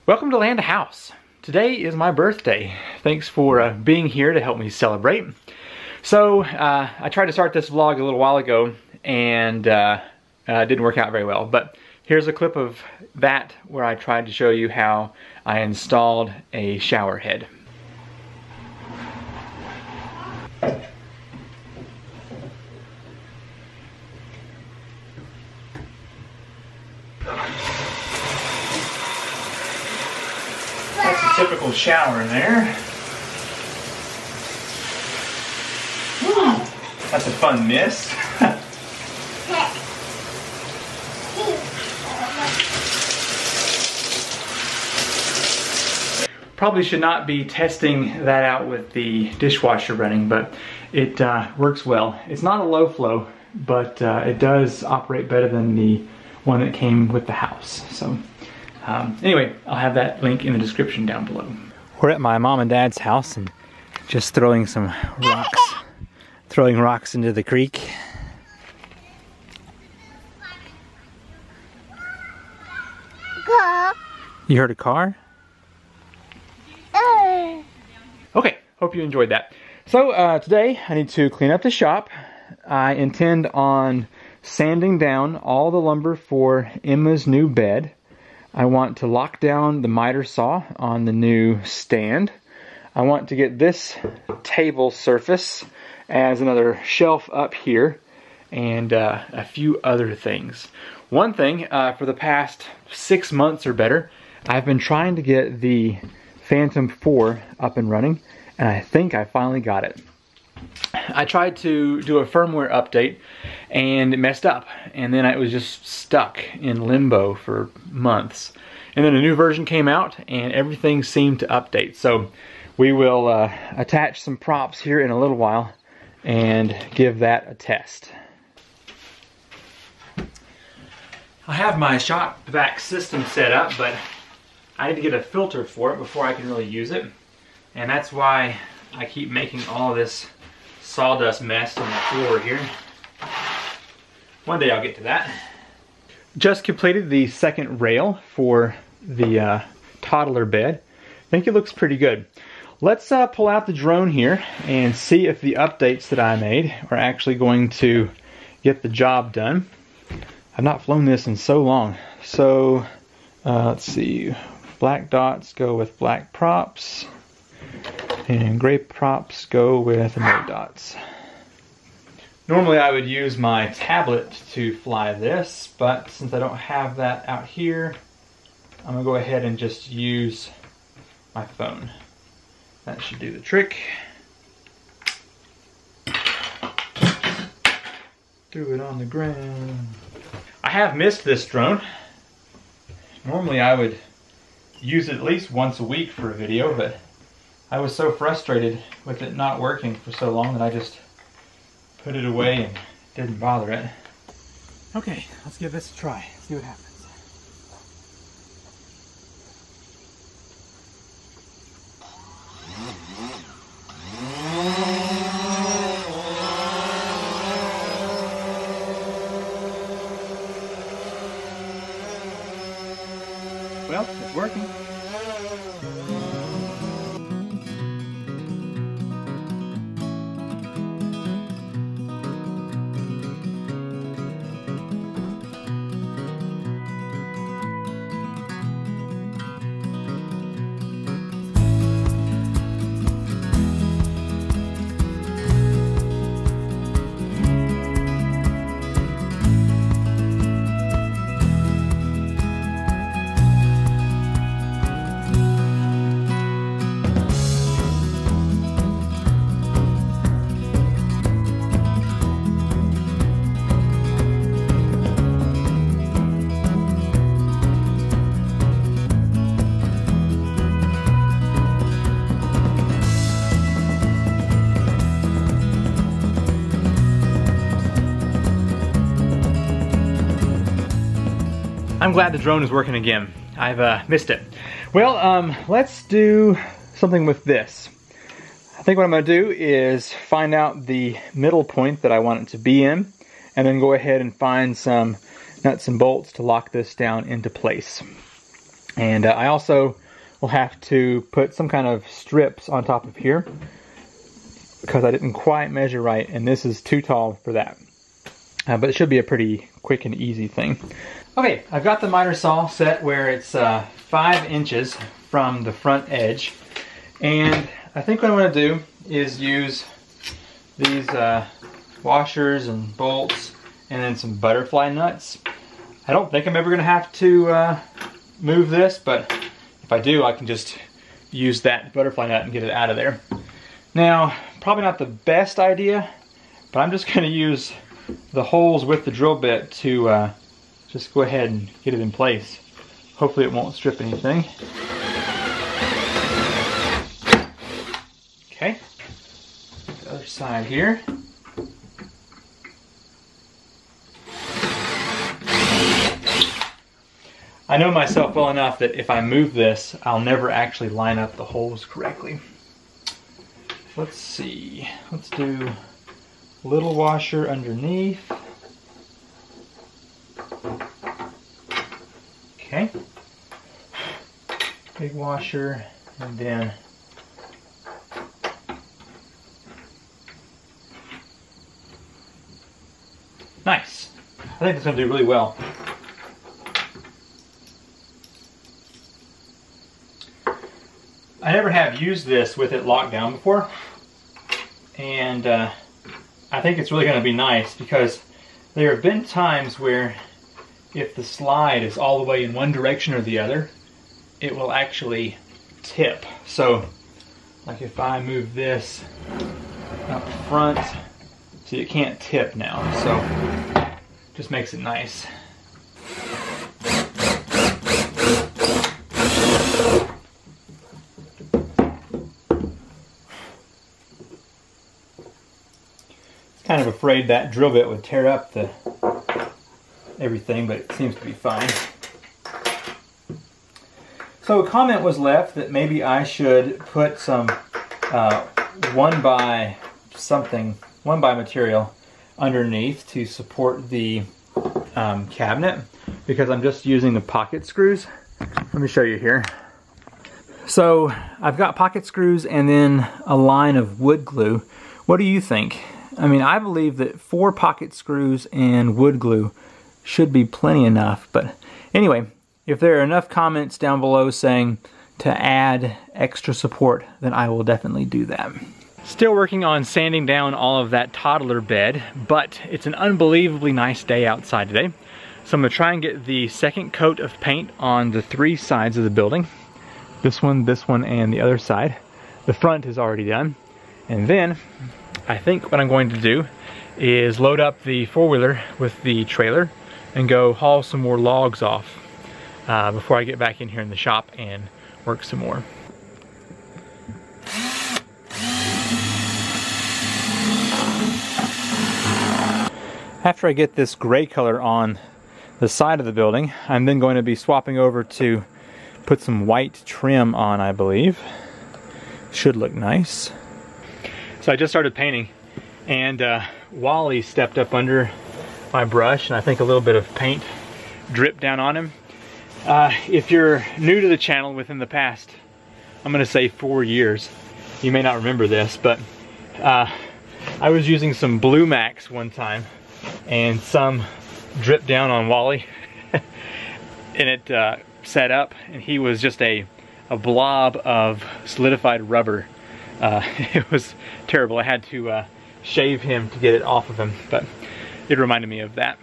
Welcome to Land House. Today is my birthday. Thanks for being here to help me celebrate. So I tried to start this vlog a little while ago and it didn't work out very well, but here's a clip of that where I tried to show you how I installed a shower head. That's a typical shower in there. Woo. That's a fun mist. Probably should not be testing that out with the dishwasher running, but it works well. It's not a low flow, but it does operate better than the one that came with the house. So anyway, I'll have that link in the description down below. We're at my mom and dad's house and just throwing some rocks, throwing rocks into the creek. You heard a car? Okay, hope you enjoyed that. So today I need to clean up the shop. I intend on sanding down all the lumber for Emma's new bed. I want to lock down the miter saw on the new stand. I want to get this table surface as another shelf up here and a few other things. One thing, for the past 6 months or better, I've been trying to get the Phantom 4 up and running, and I think I finally got it. I tried to do a firmware update and it messed up, and then it was just stuck in limbo for months. And then a new version came out and everything seemed to update. So we will attach some props here in a little while and give that a test. I have my shop vac system set up, but I need to get a filter for it before I can really use it. And that's why I keep making all this sawdust mess on the floor here. One day I'll get to that. Just completed the second rail for the toddler bed. I think it looks pretty good. Let's pull out the drone here and see if the updates that I made are actually going to get the job done. I've not flown this in so long. So let's see. Black dots go with black props, and gray props go with no dots. Normally I would use my tablet to fly this, but since I don't have that out here, I'm gonna go ahead and just use my phone. That should do the trick. Threw it on the ground. I have missed this drone. Normally I would use it at least once a week for a video, but I was so frustrated with it not working for so long that I just put it away and didn't bother it. Okay, let's give this a try, see what happens. Well, it's working. I'm glad the drone is working again. I've missed it. Well, let's do something with this. I think what I'm going to do is find out the middle point that I want it to be in, and then go ahead and find some nuts and bolts to lock this down into place. And I also will have to put some kind of strips on top of here because I didn't quite measure right, and this is too tall for that. But it should be a pretty quick and easy thing. Okay, I've got the miter saw set where it's 5 inches from the front edge. And I think what I'm going to do is use these washers and bolts and then some butterfly nuts. I don't think I'm ever going to have to move this, but if I do, I can just use that butterfly nut and get it out of there. Now, probably not the best idea, but I'm just going to use the holes with the drill bit to just go ahead and get it in place. Hopefully it won't strip anything. Okay, the other side here. I know myself well enough that if I move this, I'll never actually line up the holes correctly. Let's see, let's do a little washer underneath. Okay, big washer, and then nice. I think it's going to do really well. I never have used this with it locked down before, and I think it's really going to be nice because there have been times where if the slide is all the way in one direction or the other, it will actually tip. So, like if I move this up front, see, it can't tip now, so just makes it nice. Kind of afraid that drill bit would tear up the everything, but it seems to be fine. So a comment was left that maybe I should put some 1x material underneath to support the cabinet, because I'm just using the pocket screws. Let me show you here. So I've got pocket screws and then a line of wood glue. What do you think? I mean, I believe that 4 pocket screws and wood glue should be plenty enough. But anyway, if there are enough comments down below saying to add extra support, then I will definitely do that. Still working on sanding down all of that toddler bed, but it's an unbelievably nice day outside today. So I'm gonna try and get the second coat of paint on the 3 sides of the building. This one, and the other side. The front is already done. And then I think what I'm going to do is load up the 4-wheeler with the trailer and go haul some more logs off before I get back in here in the shop and work some more. After I get this gray color on the side of the building, I'm then going to be swapping over to put some white trim on, I believe. Should look nice. So I just started painting, and Wally stepped up under my brush, and I think a little bit of paint dripped down on him. If you're new to the channel within the past, I'm gonna say 4 years, you may not remember this, but I was using some Blue Max one time, and some dripped down on Wally, and it set up, and he was just a blob of solidified rubber. It was terrible. I had to shave him to get it off of him, but it reminded me of that.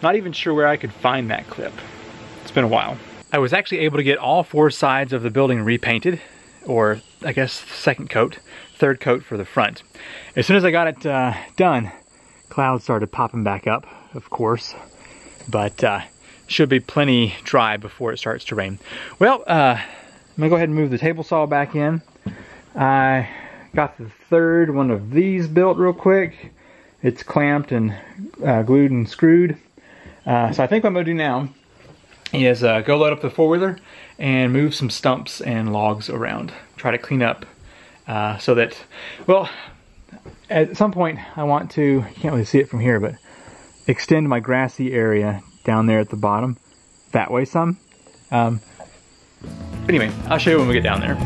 Not even sure where I could find that clip. It's been a while. I was actually able to get all 4 sides of the building repainted, or I guess second coat, third coat for the front. As soon as I got it done, clouds started popping back up, of course, but should be plenty dry before it starts to rain. Well, I'm gonna go ahead and move the table saw back in. I got the 3rd one of these built real quick. It's clamped and glued and screwed. So I think what I'm going to do now is go load up the 4-wheeler and move some stumps and logs around. Try to clean up so that, well, at some point I want to, you can't really see it from here, but extend my grassy area down there at the bottom that way some. Anyway, I'll show you when we get down there.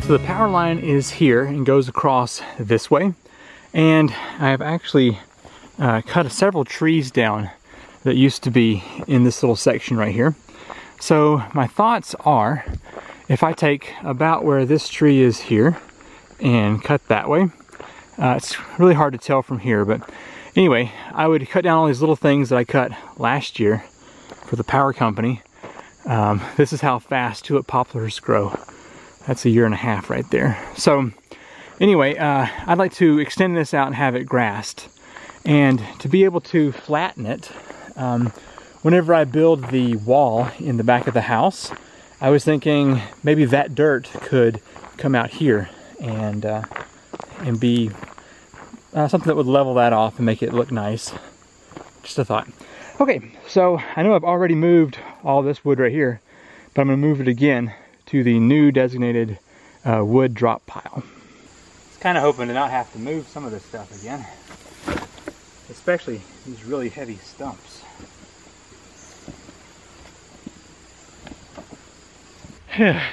So the power line is here and goes across this way, and I've actually cut several trees down that used to be in this little section right here. So my thoughts are, if I take about where this tree is here and cut that way, it's really hard to tell from here, but anyway, I would cut down all these little things that I cut last year for the power company. This is how fast tulip poplars grow. That's a 1.5 years right there. So anyway, I'd like to extend this out and have it grassed. And to be able to flatten it, whenever I build the wall in the back of the house, I was thinking maybe that dirt could come out here and be something that would level that off and make it look nice. Just a thought. Okay, so I know I've already moved all this wood right here, but I'm gonna move it again to the new designated wood drop pile. I was kind of hoping to not have to move some of this stuff again, especially these really heavy stumps.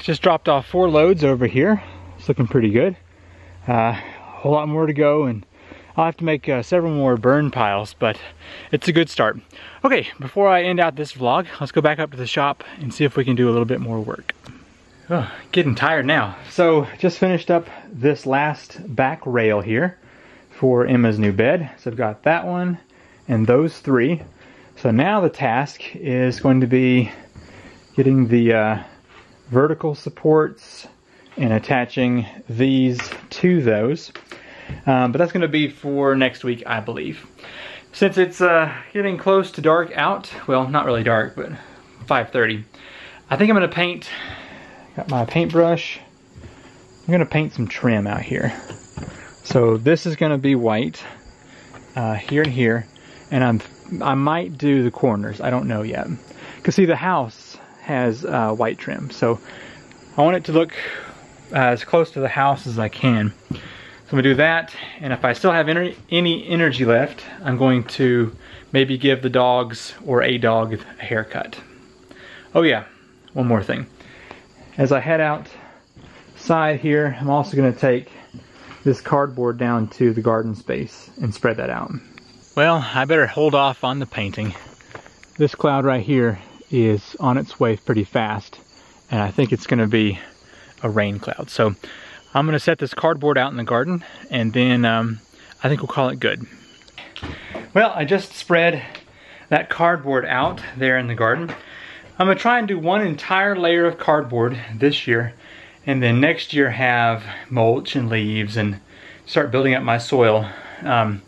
Just dropped off 4 loads over here. It's looking pretty good. A whole lot more to go, and I'll have to make several more burn piles, but it's a good start. Okay, before I end out this vlog, let's go back up to the shop and see if we can do a little bit more work. Oh, getting tired now. So just finished up this last back rail here for Emma's new bed. So I've got that one and those 3. So now the task is going to be getting the vertical supports and attaching these to those. But that's going to be for next week, I believe. Since it's getting close to dark out, well, not really dark, but 5:30, I think I'm going to paint. Got my paintbrush. I'm going to paint some trim out here. So this is going to be white here and here, and I might do the corners. I don't know yet. Because see, the house has white trim, so I want it to look as close to the house as I can. So I'm going to do that, and if I still have any energy left, I'm going to maybe give the dogs or a dog a haircut. Oh yeah, one more thing. As I head outside here, I'm also going to take this cardboard down to the garden space and spread that out. Well, I better hold off on the painting. This cloud right here is on its way pretty fast, and I think it's going to be a rain cloud. So I'm going to set this cardboard out in the garden, and then I think we'll call it good. Well, I just spread that cardboard out there in the garden. I'm going to try and do one entire layer of cardboard this year, and then next year have mulch and leaves and start building up my soil. But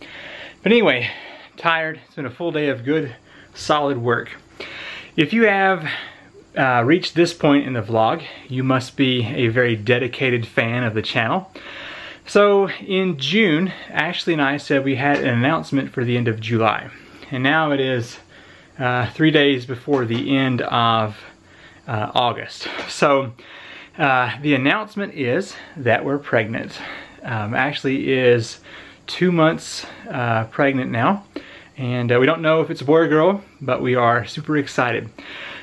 anyway, tired. It's been a full day of good, solid work. If you have reached this point in the vlog, you must be a very dedicated fan of the channel. So in June, Ashley and I said we had an announcement for the end of July, and now it is 3 days before the end of August. So the announcement is that we're pregnant. Ashley is 2 months pregnant now, and we don't know if it's a boy or girl, but we are super excited.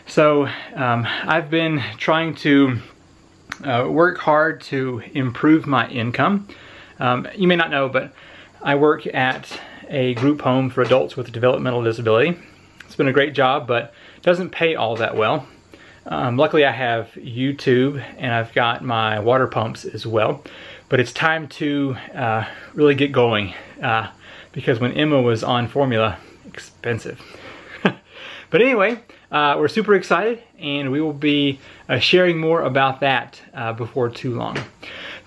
So I've been trying to work hard to improve my income. You may not know, but I work at a group home for adults with a developmental disability. It's been a great job, but it doesn't pay all that well. Luckily I have YouTube and I've got my water pumps as well. But it's time to really get going because when Emma was on formula, expensive. But anyway, we're super excited and we will be sharing more about that before too long.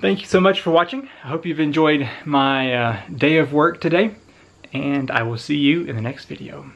Thank you so much for watching. I hope you've enjoyed my day of work today, and I will see you in the next video.